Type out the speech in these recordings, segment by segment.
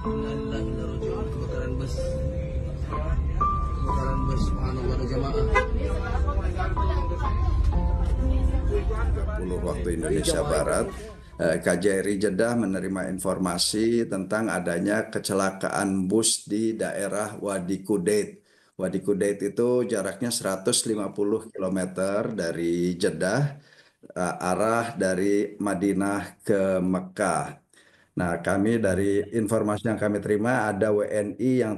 Innalillahi wa inna ilaihi raji'un. Kebakaran bus subhanallah ada jamaah. 10 waktu Indonesia Barat, KJRI Jeddah menerima informasi tentang adanya kecelakaan bus di daerah Wadi Kudet. Wadi Kudet itu jaraknya 150 kilometer dari Jeddah, arah dari Madinah ke Mekah. Nah, kami dari informasi yang kami terima ada WNI yang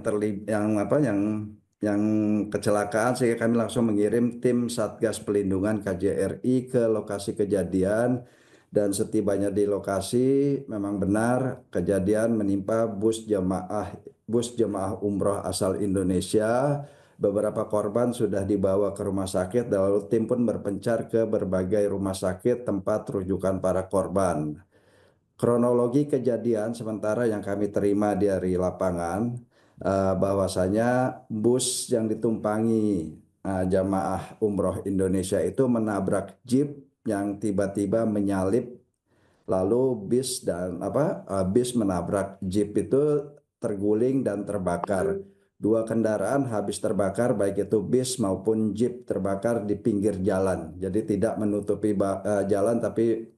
yang kecelakaan, sehingga kami langsung mengirim tim Satgas Pelindungan KJRI ke lokasi kejadian, dan setibanya di lokasi memang benar kejadian menimpa bus jemaah umroh asal Indonesia. Beberapa korban sudah dibawa ke rumah sakit, dan lalu tim pun berpencar ke berbagai rumah sakit tempat rujukan para korban. Kronologi kejadian sementara yang kami terima dari lapangan, bahwasanya bus yang ditumpangi jamaah umroh Indonesia itu menabrak jeep yang tiba-tiba menyalip, lalu bis menabrak jeep itu terguling dan terbakar. Dua kendaraan habis terbakar, baik itu bis maupun jeep, terbakar di pinggir jalan. Jadi tidak menutupi jalan, tapi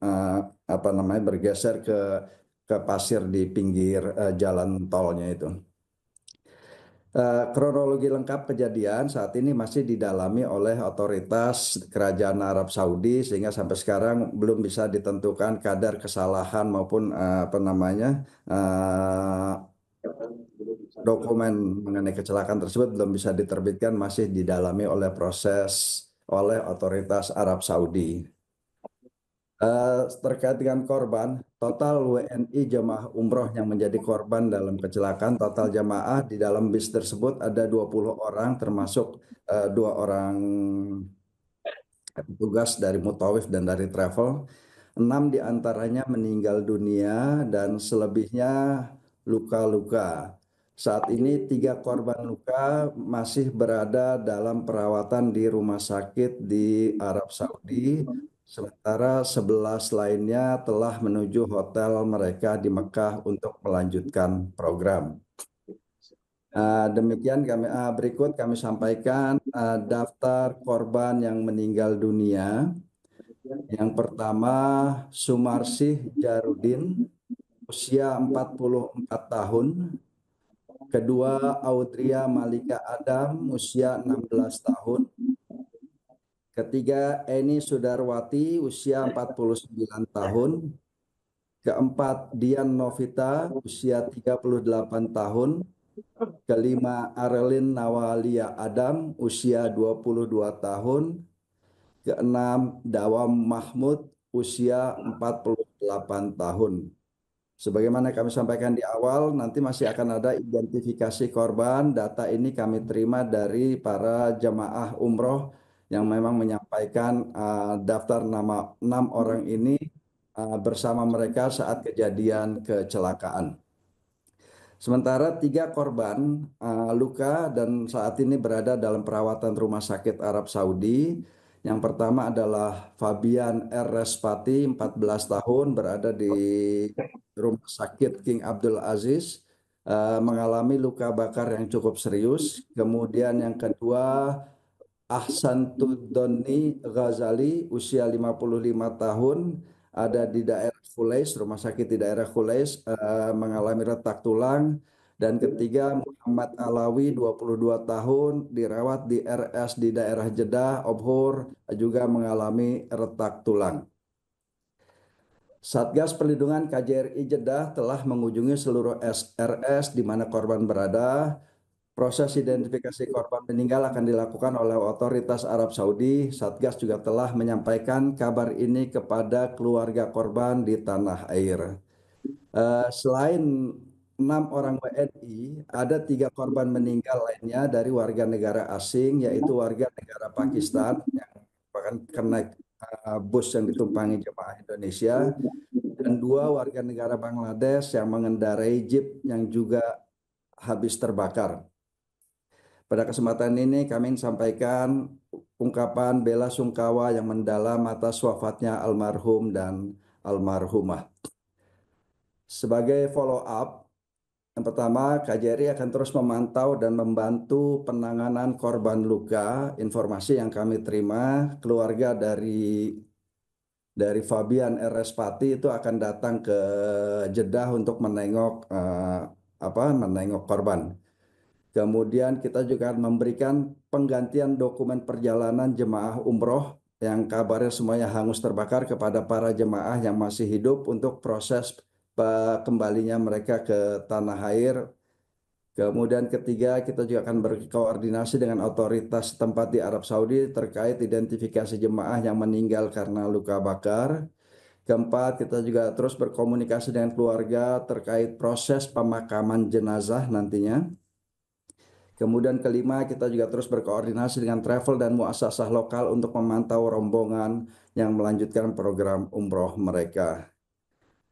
bergeser ke pasir di pinggir jalan tolnya itu. Kronologi lengkap kejadian saat ini masih didalami oleh otoritas Kerajaan Arab Saudi, sehingga sampai sekarang belum bisa ditentukan kadar kesalahan maupun dokumen mengenai kecelakaan tersebut belum bisa diterbitkan, masih didalami oleh otoritas Arab Saudi. Terkait dengan korban, total WNI jemaah umroh yang menjadi korban dalam kecelakaan, total jemaah di dalam bis tersebut ada 20 orang, termasuk 2 orang petugas dari Mutawif dan dari travel. 6 diantaranya meninggal dunia dan selebihnya luka-luka. Saat ini 3 korban luka masih berada dalam perawatan di rumah sakit di Arab Saudi, sementara 11 lainnya telah menuju hotel mereka di Mekah untuk melanjutkan program. Demikian berikut kami sampaikan daftar korban yang meninggal dunia. Yang pertama, Sumarsih Jarudin, usia 44 tahun. Kedua, Audria Malika Adam, usia 16 tahun. Ketiga, Eni Sudarwati, usia 49 tahun. Keempat, Dian Novita, usia 38 tahun. Kelima, Arelin Nawalia Adam, usia 22 tahun. Keenam, Dawam Mahmud, usia 48 tahun. Sebagaimana kami sampaikan di awal, nanti masih akan ada identifikasi korban. Data ini kami terima dari para jamaah umroh yang memang menyampaikan daftar nama 6 orang ini bersama mereka saat kejadian kecelakaan. Sementara 3 korban luka dan saat ini berada dalam perawatan rumah sakit Arab Saudi. Yang pertama adalah Fabian R. Respati, 14 tahun, berada di Rumah Sakit King Abdul Aziz, mengalami luka bakar yang cukup serius. Kemudian yang kedua, Ahsan Tudoni Ghazali, usia 55 tahun, ada di daerah Khulais, rumah sakit di daerah Khulais, mengalami retak tulang. Dan ketiga, Muhammad Alawi, 22 tahun, dirawat di RS di daerah Jeddah, Obhur, juga mengalami retak tulang. Satgas Perlindungan KJRI Jeddah telah mengunjungi seluruh RS di mana korban berada. Proses identifikasi korban meninggal akan dilakukan oleh otoritas Arab Saudi. Satgas juga telah menyampaikan kabar ini kepada keluarga korban di tanah air. Selain 6 orang WNI, ada 3 korban meninggal lainnya dari warga negara asing, yaitu warga negara Pakistan yang merupakan kenaik bus yang ditumpangi jemaah Indonesia, dan 2 warga negara Bangladesh yang mengendarai jeep yang juga habis terbakar. Pada kesempatan ini kami sampaikan ungkapan bela sungkawa yang mendalam atas wafatnya almarhum dan almarhumah. Sebagai follow up, Yang pertama, KJRI akan terus memantau dan membantu penanganan korban luka. Informasi yang kami terima, keluarga dari Fabian RS Pati itu akan datang ke Jeddah untuk menengok menengok korban. Kemudian kita juga akan memberikan penggantian dokumen perjalanan jemaah umroh yang kabarnya semuanya hangus terbakar kepada para jemaah yang masih hidup untuk proses kembalinya mereka ke tanah air. Kemudian ketiga, kita juga akan berkoordinasi dengan otoritas setempat di Arab Saudi terkait identifikasi jemaah yang meninggal karena luka bakar. Keempat, kita juga terus berkomunikasi dengan keluarga terkait proses pemakaman jenazah nantinya. Kemudian kelima, kita juga terus berkoordinasi dengan travel dan muasasah lokal untuk memantau rombongan yang melanjutkan program umroh mereka.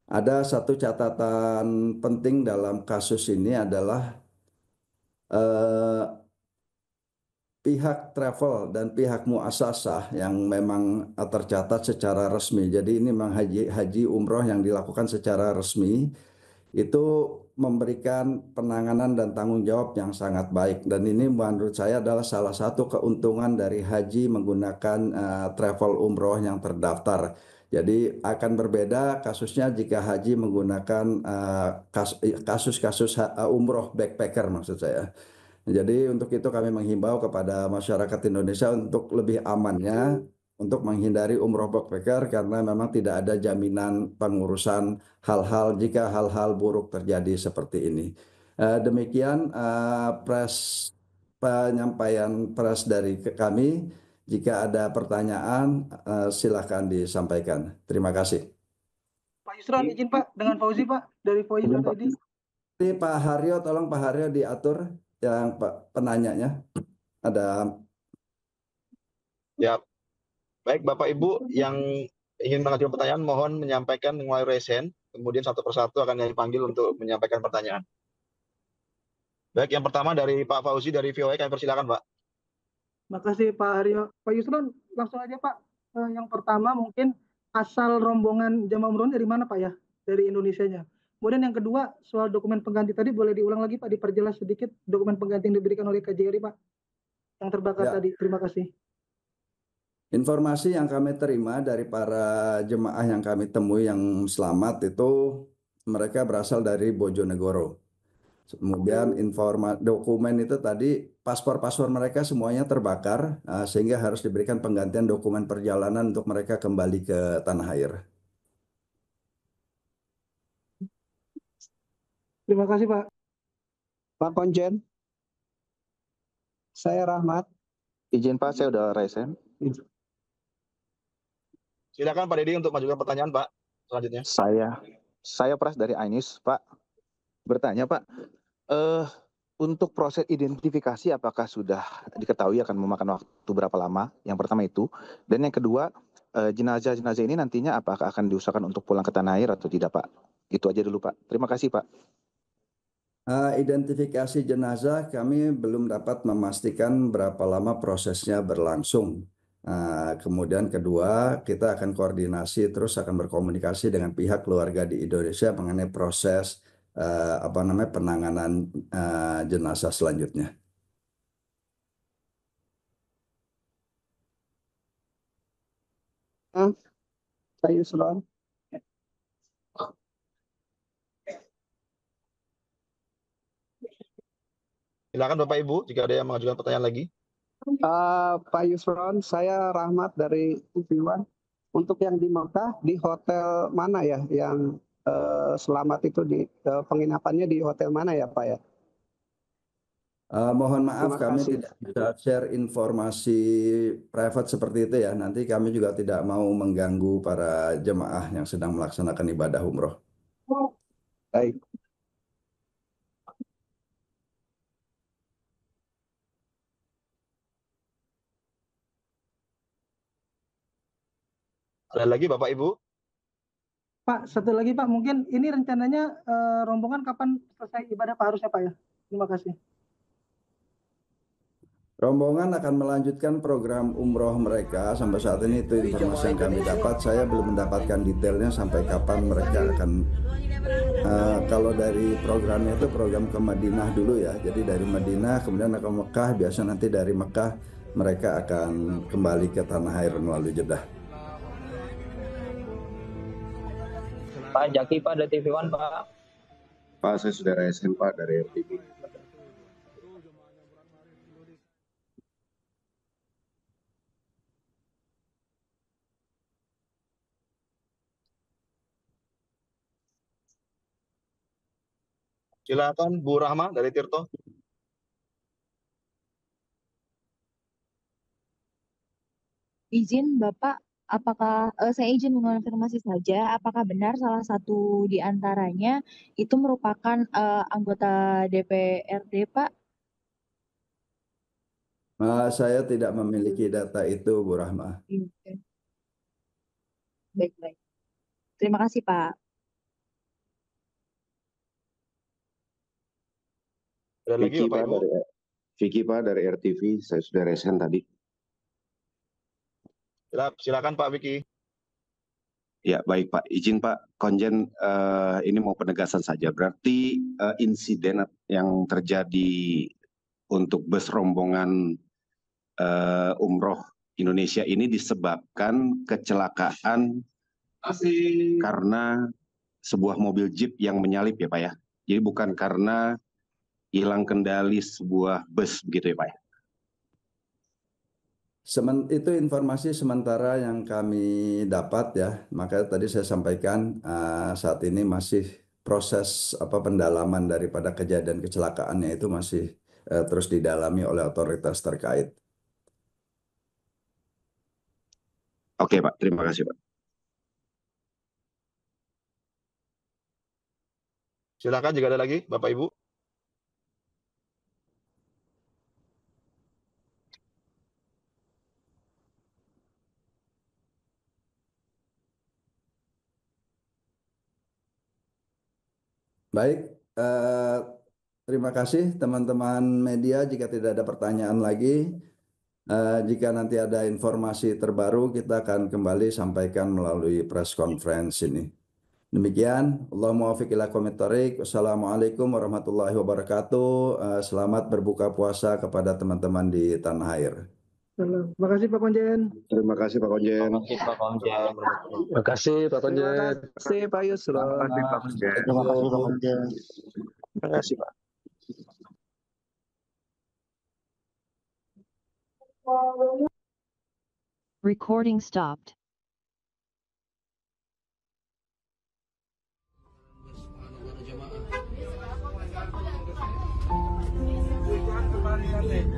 Ada satu catatan penting dalam kasus ini adalah pihak travel dan pihak muasasah yang memang tercatat secara resmi. Jadi ini memang haji umroh yang dilakukan secara resmi itu memberikan penanganan dan tanggung jawab yang sangat baik. Dan ini menurut saya adalah salah satu keuntungan dari haji menggunakan travel umroh yang terdaftar. Jadi akan berbeda kasusnya jika haji menggunakan kasus-kasus umroh backpacker maksud saya. Jadi untuk itu kami menghimbau kepada masyarakat Indonesia untuk lebih amannya untuk menghindari umroh backpacker karena memang tidak ada jaminan pengurusan hal-hal jika hal-hal buruk terjadi seperti ini. Demikian penyampaian pres dari kami. Jika ada pertanyaan, silakan disampaikan. Terima kasih. Pak Yusron, izin Pak dengan Fauzi Pak dari Fauzi tadi. Ini Pak Haryo, tolong Pak Haryo diatur yang penanyanya. Ada. Ya, baik Bapak Ibu yang ingin mengajukan pertanyaan mohon menyampaikan melalui raise hand, kemudian satu persatu akan kami panggil untuk menyampaikan pertanyaan. Baik, yang pertama dari Pak Fauzi dari VOA, kami persilakan Pak. Makasih Pak Haryo. Pak Yusron, langsung aja Pak. Yang pertama mungkin asal rombongan jamaah umroh dari mana Pak ya? Dari Indonesianya. Kemudian yang kedua soal dokumen pengganti tadi boleh diulang lagi Pak, diperjelas sedikit dokumen pengganti yang diberikan oleh KJRI Pak yang terbakar tadi. Terima kasih. Informasi yang kami terima dari para jemaah yang kami temui yang selamat itu mereka berasal dari Bojonegoro. Kemudian dokumen itu tadi paspor-paspor mereka semuanya terbakar sehingga harus diberikan penggantian dokumen perjalanan untuk mereka kembali ke tanah air. Terima kasih Pak. Pak Konjen, saya Rahmat. Izin Pak, saya udah raise hand. Silakan Pak Dedi untuk mengajukan pertanyaan Pak. Selanjutnya. Saya Pras dari Ainis Pak. Bertanya Pak, untuk proses identifikasi apakah sudah diketahui akan memakan waktu berapa lama? Yang pertama itu. Dan yang kedua, jenazah-jenazah ini nantinya apakah akan diusahakan untuk pulang ke tanah air atau tidak Pak? Itu aja dulu Pak. Terima kasih Pak. Identifikasi jenazah kami belum dapat memastikan berapa lama prosesnya berlangsung. Kemudian kedua, kita akan koordinasi terus akan berkomunikasi dengan pihak keluarga di Indonesia mengenai proses penanganan jenazah selanjutnya. Pak Yusron. Silakan Bapak Ibu jika ada yang mengajukan pertanyaan lagi. Pak Yusron, saya Rahmat dari UPIWAN. Untuk yang di Mekah, di hotel mana ya yang selamat itu di penginapannya di hotel mana ya Pak ya? Mohon maaf kami tidak bisa share informasi private seperti itu ya. Nanti kami juga tidak mau mengganggu para jemaah yang sedang melaksanakan ibadah umroh. Baik. Ada lagi Bapak Ibu? Pak, satu lagi Pak, mungkin ini rencananya rombongan kapan selesai ibadah Pak harusnya Pak ya? Terima kasih. Rombongan akan melanjutkan program umroh mereka sampai saat ini itu informasi yang kami dapat. Saya belum mendapatkan detailnya sampai kapan mereka akan kalau dari programnya itu program ke Madinah dulu ya. Jadi dari Madinah kemudian ke Mekah, biasa nanti dari Mekah mereka akan kembali ke tanah air melalui Jeddah. Pak Jaki, Pak, dari TV One, Pak. Pak, saya saudara SN, Pak, dari RTV. Silakan Bu Rahma dari Tirto. Izin Bapak, apakah saya izin mengonfirmasi saja, apakah benar salah satu di antaranya itu merupakan anggota DPRD, Pak? Saya tidak memiliki data itu, Bu Rahma. Oke. Baik-baik. Terima kasih, Pak. Ada lagi Vicky, Bapak Pak, Ibu? Vicky, Pak, dari RTV. Saya saudara SN tadi. Silakan Pak Vicky. Ya, baik Pak. Izin Pak, Konjen, ini mau penegasan saja. Berarti insiden yang terjadi untuk bus rombongan umroh Indonesia ini disebabkan kecelakaan karena sebuah mobil jeep yang menyalip ya Pak ya. Jadi bukan karena hilang kendali sebuah bus begitu ya Pak ya. Itu informasi sementara yang kami dapat ya, maka tadi saya sampaikan saat ini masih proses pendalaman daripada kejadian kecelakaannya itu masih terus didalami oleh otoritas terkait. Oke Pak, terima kasih Pak. Silakan jika ada lagi Bapak Ibu. Baik, terima kasih teman-teman media. Jika tidak ada pertanyaan lagi, jika nanti ada informasi terbaru, kita akan kembali sampaikan melalui press conference ini. Demikian, Allahumma waffiq ila aqwamit thoriq. Wassalamualaikum warahmatullahi wabarakatuh. Selamat berbuka puasa kepada teman-teman di tanah air. Terima kasih Pak Konjen. Terima kasih Pak Konjen. Terima kasih, Pak Konjen. Terima kasih Pak Konjen. Terima kasih Pak Yusron. Terima kasih Pak Konjen. Terima kasih Pak Konjen. Terima kasih Pak. Recording stopped.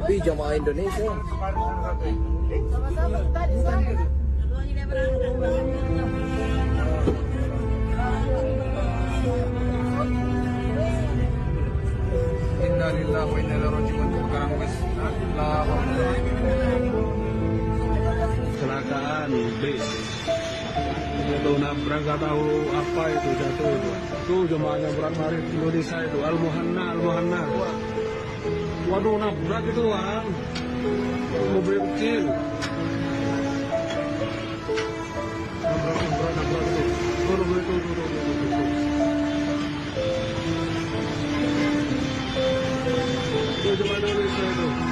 Wih, jamaah Indonesia. Inna lillahi wa inna ilaihi raji'un. Sekarang wis Kecelakaan bis. Itu nabrak nggak tahu apa itu jatuh itu. Itu jemaahnya Buran Marit Indonesia itu Al-Muhanna. Waduh nabrak itu Bang. Mobil kecil. Nabrak itu. Tuh. Itu jemaah Indonesia itu.